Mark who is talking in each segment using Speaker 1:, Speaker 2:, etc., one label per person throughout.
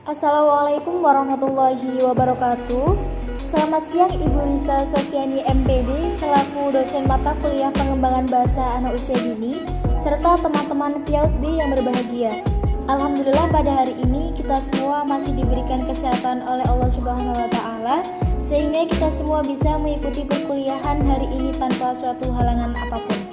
Speaker 1: Assalamualaikum warahmatullahi wabarakatuh. Selamat siang Ibu Risa Sofiani MPD selaku dosen mata kuliah pengembangan bahasa anak usia dini serta teman-teman PIAUD B yang berbahagia. Alhamdulillah pada hari ini kita semua masih diberikan kesehatan oleh Allah Subhanahu wa taala sehingga kita semua bisa mengikuti perkuliahan hari ini tanpa suatu halangan apapun.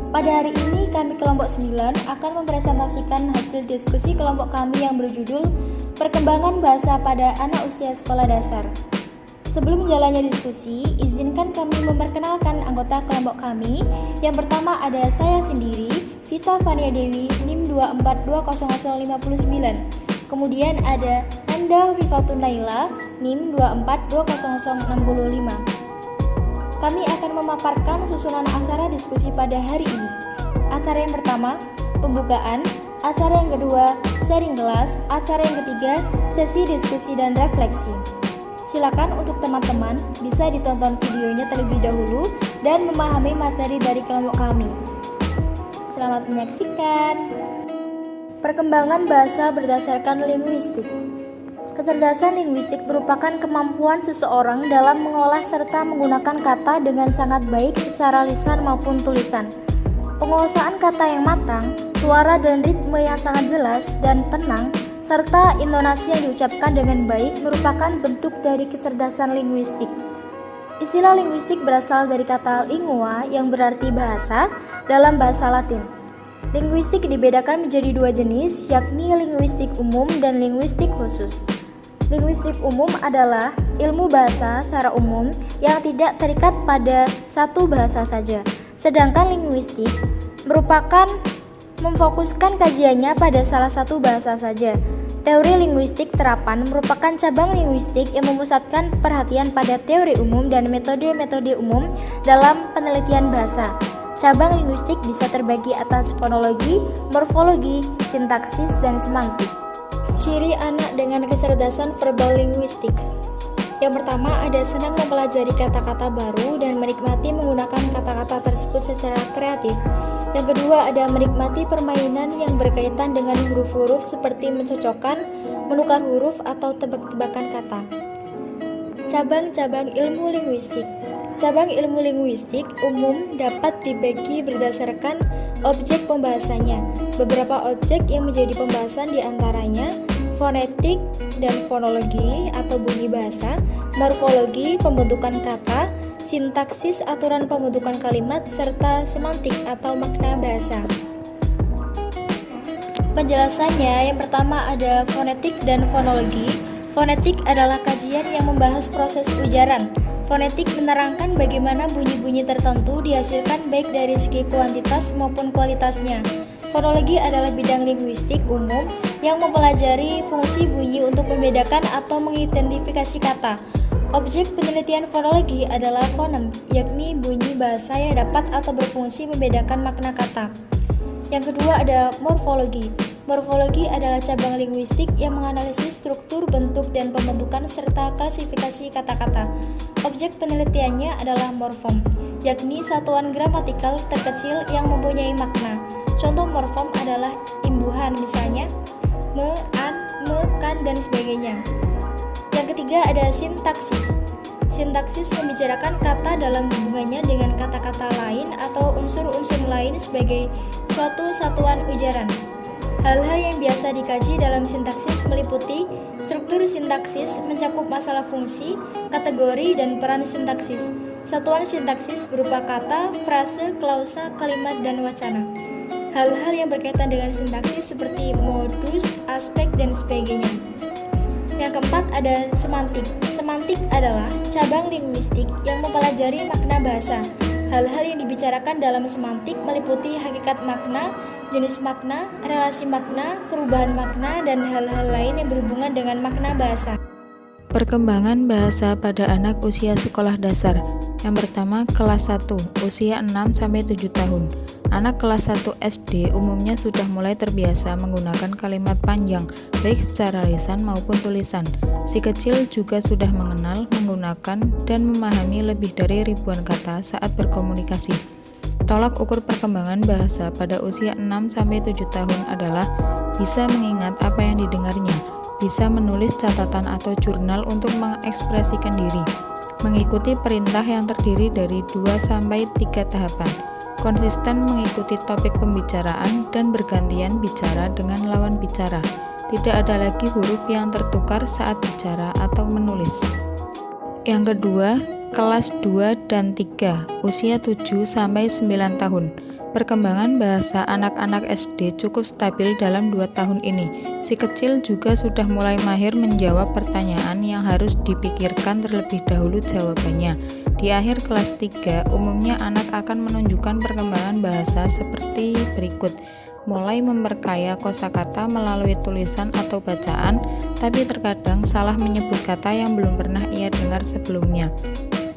Speaker 1: Pada hari ini kami kelompok 9 akan mempresentasikan hasil diskusi kelompok kami yang berjudul Perkembangan Bahasa pada Anak Usia Sekolah Dasar. Sebelum jalannya diskusi, izinkan kami memperkenalkan anggota kelompok kami. Yang pertama ada saya sendiri, Vita Fania Dewi, NIM 2420059. Kemudian ada Anda Rifatun Naila, NIM 2420065. Kami akan memaparkan susunan acara diskusi pada hari ini. Acara yang pertama, pembukaan. Acara yang kedua, sharing kelas. Acara yang ketiga, sesi diskusi dan refleksi. Silakan untuk teman-teman bisa ditonton videonya terlebih dahulu dan memahami materi dari kelompok kami. Selamat menyaksikan. Perkembangan bahasa berdasarkan linguistik. Kecerdasan linguistik merupakan kemampuan seseorang dalam mengolah serta menggunakan kata dengan sangat baik secara lisan maupun tulisan. Penguasaan kata yang matang, suara dan ritme yang sangat jelas dan tenang, serta intonasi yang diucapkan dengan baik merupakan bentuk dari kecerdasan linguistik. Istilah linguistik berasal dari kata lingua yang berarti bahasa dalam bahasa Latin. Linguistik dibedakan menjadi dua jenis, yakni linguistik umum dan linguistik khusus. Linguistik umum adalah ilmu bahasa secara umum yang tidak terikat pada satu bahasa saja. Sedangkan linguistik merupakan memfokuskan kajiannya pada salah satu bahasa saja. Teori linguistik terapan merupakan cabang linguistik yang memusatkan perhatian pada teori umum dan metode-metode umum dalam penelitian bahasa. Cabang linguistik bisa terbagi atas fonologi, morfologi, sintaksis, dan semantik. Ciri anak dengan kecerdasan verbal linguistik. Yang pertama ada senang mempelajari kata-kata baru dan menikmati menggunakan kata-kata tersebut secara kreatif. Yang kedua ada menikmati permainan yang berkaitan dengan huruf-huruf seperti mencocokkan, menukar huruf atau tebak-tebakan kata. Cabang-cabang ilmu linguistik. Cabang ilmu linguistik umum dapat dibagi berdasarkan objek pembahasannya. Beberapa objek yang menjadi pembahasan diantaranya fonetik dan fonologi atau bunyi bahasa, morfologi pembentukan kata, sintaksis aturan pembentukan kalimat, serta semantik atau makna bahasa. Penjelasannya yang pertama ada fonetik dan fonologi. Fonetik adalah kajian yang membahas proses ujaran. Fonetik menerangkan bagaimana bunyi-bunyi tertentu dihasilkan baik dari segi kuantitas maupun kualitasnya. Fonologi adalah bidang linguistik umum yang mempelajari fungsi bunyi untuk membedakan atau mengidentifikasi kata. Objek penelitian fonologi adalah fonem, yakni bunyi bahasa yang dapat atau berfungsi membedakan makna kata. Yang kedua ada morfologi. Morfologi adalah cabang linguistik yang menganalisis struktur, bentuk, dan pembentukan serta klasifikasi kata-kata. Objek penelitiannya adalah morfem, yakni satuan gramatikal terkecil yang mempunyai makna. Contoh morfem adalah imbuhan, misalnya me, an, me, kan, dan sebagainya. Yang ketiga ada sintaksis. Sintaksis membicarakan kata dalam hubungannya dengan kata-kata lain atau unsur-unsur lain sebagai suatu satuan ujaran. Hal-hal yang biasa dikaji dalam sintaksis meliputi struktur sintaksis, mencakup masalah fungsi, kategori, dan peran sintaksis. Satuan sintaksis berupa kata, frase, klausa, kalimat, dan wacana. Hal-hal yang berkaitan dengan sintaksis seperti modus, aspek, dan sebagainya. Yang keempat ada semantik. Semantik adalah cabang linguistik yang mempelajari makna bahasa. Hal-hal yang dibicarakan dalam semantik meliputi hakikat makna, jenis makna, relasi makna, perubahan makna, dan hal-hal lain yang berhubungan dengan makna bahasa.
Speaker 2: Perkembangan bahasa pada anak usia sekolah dasar. Yang pertama, kelas 1, usia 6-7 tahun. Anak kelas 1 SD umumnya sudah mulai terbiasa menggunakan kalimat panjang, baik secara lisan maupun tulisan. Si kecil juga sudah mengenal, menggunakan, dan memahami lebih dari ribuan kata saat berkomunikasi. Tolak ukur perkembangan bahasa pada usia 6-7 tahun adalah bisa mengingat apa yang didengarnya, bisa menulis catatan atau jurnal untuk mengekspresikan diri, mengikuti perintah yang terdiri dari 2-3 tahapan, konsisten mengikuti topik pembicaraan dan bergantian bicara dengan lawan bicara. Tidak ada lagi huruf yang tertukar saat bicara atau menulis. Yang kedua, kelas 2 dan 3, usia 7-9 tahun. Perkembangan bahasa anak-anak SD cukup stabil dalam 2 tahun ini. Si kecil juga sudah mulai mahir menjawab pertanyaan yang harus dipikirkan terlebih dahulu jawabannya. Di akhir kelas 3, umumnya anak akan menunjukkan perkembangan bahasa seperti berikut. Mulai memperkaya kosakata melalui tulisan atau bacaan, tapi terkadang salah menyebut kata yang belum pernah ia dengar sebelumnya.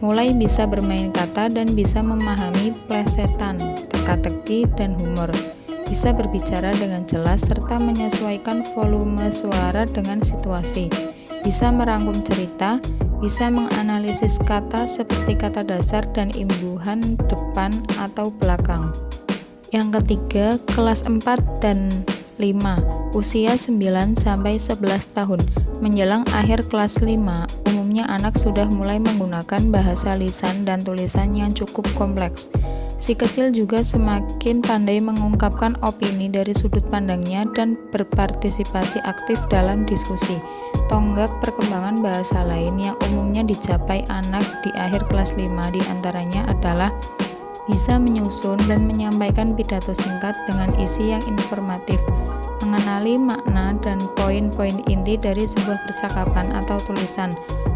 Speaker 2: Mulai bisa bermain kata dan bisa memahami plesetan, teka-teki, dan humor. Bisa berbicara dengan jelas serta menyesuaikan volume suara dengan situasi. Bisa merangkum cerita, bisa menganalisis kata seperti kata dasar dan imbuhan depan atau belakang. Yang ketiga, kelas 4 dan 5, usia 9-11 tahun. Menjelang akhir kelas 5, umumnya anak sudah mulai menggunakan bahasa lisan dan tulisan yang cukup kompleks. Si kecil juga semakin pandai mengungkapkan opini dari sudut pandangnya dan berpartisipasi aktif dalam diskusi. Tonggak perkembangan bahasa lain yang umumnya dicapai anak di akhir kelas 5 diantaranya adalah bisa menyusun dan menyampaikan pidato singkat dengan isi yang informatif, mengenali makna dan poin-poin inti dari sebuah percakapan atau tulisan,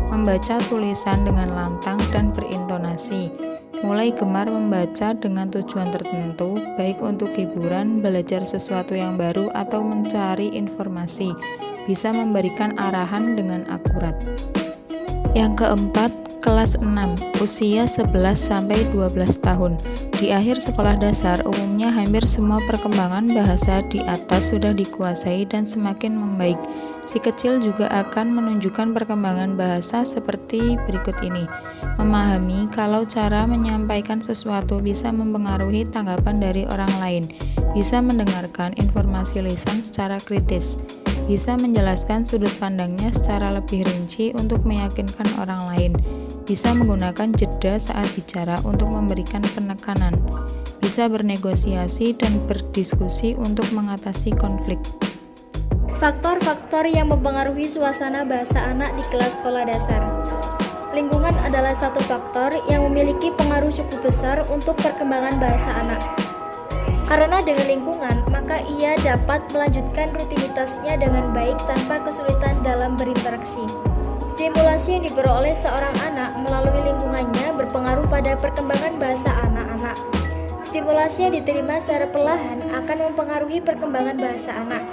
Speaker 2: membaca tulisan dengan lantang dan berintonasi, mulai gemar membaca dengan tujuan tertentu, baik untuk hiburan, belajar sesuatu yang baru, atau mencari informasi, bisa memberikan arahan dengan akurat. Yang keempat, kelas 6, usia 11-12 tahun. Di akhir sekolah dasar, umumnya hampir semua perkembangan bahasa di atas sudah dikuasai dan semakin membaik. Si kecil juga akan menunjukkan perkembangan bahasa seperti berikut ini. Memahami kalau cara menyampaikan sesuatu bisa mempengaruhi tanggapan dari orang lain. Bisa mendengarkan informasi lisan secara kritis. Bisa menjelaskan sudut pandangnya secara lebih rinci untuk meyakinkan orang lain. Bisa menggunakan jeda saat bicara untuk memberikan penekanan. Bisa bernegosiasi dan berdiskusi untuk mengatasi konflik.
Speaker 1: Faktor-faktor yang mempengaruhi suasana bahasa anak di kelas sekolah dasar. Lingkungan adalah satu faktor yang memiliki pengaruh cukup besar untuk perkembangan bahasa anak. Karena dengan lingkungan, maka ia dapat melanjutkan rutinitasnya dengan baik tanpa kesulitan dalam berinteraksi. Stimulasi yang diperoleh seorang anak melalui lingkungannya berpengaruh pada perkembangan bahasa anak-anak. Stimulasi yang diterima secara perlahan akan mempengaruhi perkembangan bahasa anak.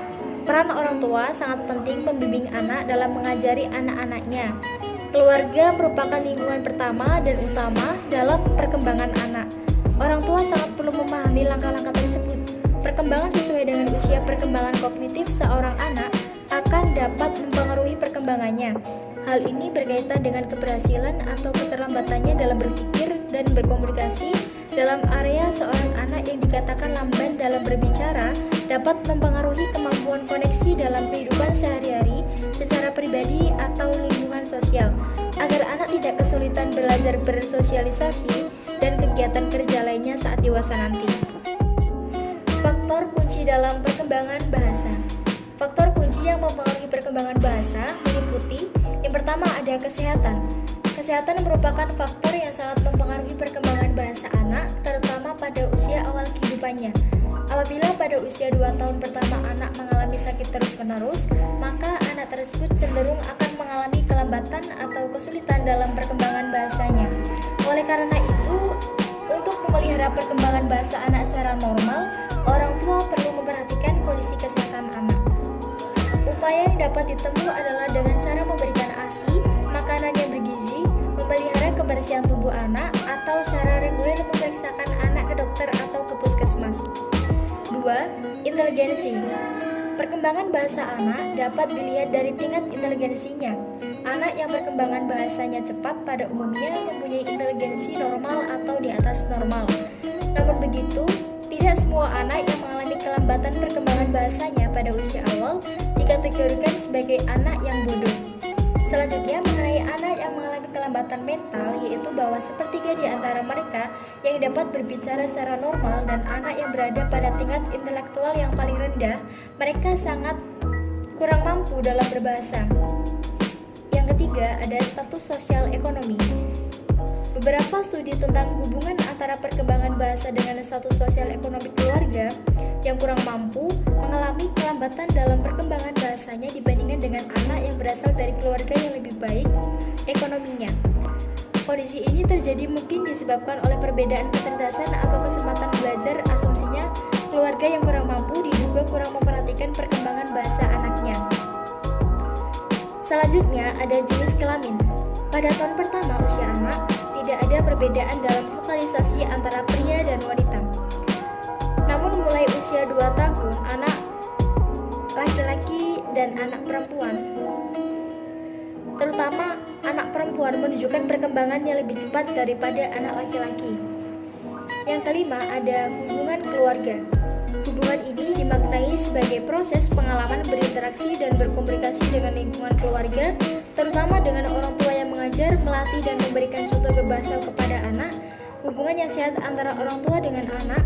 Speaker 1: Peran orang tua sangat penting membimbing anak dalam mengajari anak-anaknya. Keluarga merupakan lingkungan pertama dan utama dalam perkembangan anak. Orang tua sangat perlu memahami langkah-langkah tersebut. Perkembangan sesuai dengan usia perkembangan kognitif seorang anak akan dapat mempengaruhi perkembangannya. Hal ini berkaitan dengan keberhasilan atau keterlambatannya dalam berpikir dan berkomunikasi. Dalam area seorang anak yang dikatakan lamban dalam berbicara dapat mempengaruhi kemampuan koneksi dalam kehidupan sehari-hari secara pribadi atau lingkungan sosial, agar anak tidak kesulitan belajar bersosialisasi dan kegiatan kerja lainnya saat dewasa nanti. Faktor kunci dalam perkembangan bahasa. Faktor kunci yang mempengaruhi perkembangan bahasa meliputi: yang pertama ada kesehatan. Kesehatan merupakan faktor yang sangat mempengaruhi perkembangan bahasa anak, terutama pada usia awal kehidupannya. Apabila pada usia 2 tahun pertama anak mengalami sakit terus-menerus, maka anak tersebut cenderung akan mengalami kelambatan atau kesulitan dalam perkembangan bahasanya. Oleh karena itu, untuk memelihara perkembangan bahasa anak secara normal, orang tua perlu memperhatikan kondisi kesehatan anak. Upaya yang dapat ditempuh adalah dengan cara memberikan ASI, makanan yang bergizi, memelihara kebersihan tubuh anak, atau secara reguler memeriksakan anak ke dokter atau ke puskesmas. 2. Inteligensi. Perkembangan bahasa anak dapat dilihat dari tingkat inteligensinya. Anak yang perkembangan bahasanya cepat pada umumnya mempunyai inteligensi normal atau di atas normal. Namun begitu, tidak semua anak yang mengalami kelambatan perkembangan bahasanya pada usia awal dikategorikan sebagai anak yang bodoh. Selanjutnya mengenai anak yang mengalami kelambatan mental, yaitu bahwa sepertiga di antara mereka yang dapat berbicara secara normal dan anak yang berada pada tingkat intelektual yang paling rendah, mereka sangat kurang mampu dalam berbahasa. Yang ketiga, ada status sosial ekonomi. Beberapa studi tentang hubungan antara perkembangan bahasa dengan status sosial ekonomi keluarga yang kurang mampu mengalami kelambatan dalam perkembangan bahasanya dibandingkan dengan anak yang berasal dari keluarga yang lebih baik ekonominya. Kondisi ini terjadi mungkin disebabkan oleh perbedaan kecerdasan atau kesempatan belajar. Asumsinya, keluarga yang kurang mampu diduga kurang memperhatikan perkembangan bahasa anaknya. Selanjutnya, ada jenis kelamin. Pada tahun pertama usia anak, tidak ada perbedaan dalam vokalisasi antara pria dan wanita. Namun mulai usia 2 tahun, anak laki-laki dan anak perempuan, terutama anak perempuan, menunjukkan perkembangan yang lebih cepat daripada anak laki-laki. Yang kelima, ada hubungan keluarga. Hubungan ini dimaknai sebagai proses pengalaman berinteraksi dan berkomunikasi dengan lingkungan keluarga, terutama dengan orang tua yang mengajar, melatih, dan memberikan contoh berbahasa kepada anak. Hubungan yang sehat antara orang tua dengan anak,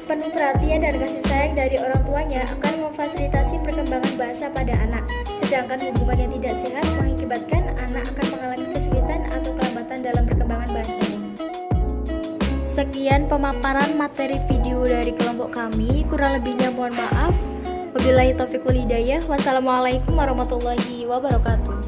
Speaker 1: penuh perhatian dan kasih sayang dari orang tuanya akan memfasilitasi perkembangan bahasa pada anak. Sedangkan hubungan yang tidak sehat mengakibatkan anak akan mengalami kesulitan atau kelambatan dalam perkembangan bahasanya. Sekian pemaparan materi video dari kelompok kami, kurang lebihnya mohon maaf. Wabillahi taufiq wal hidayah. Wassalamualaikum warahmatullahi wabarakatuh.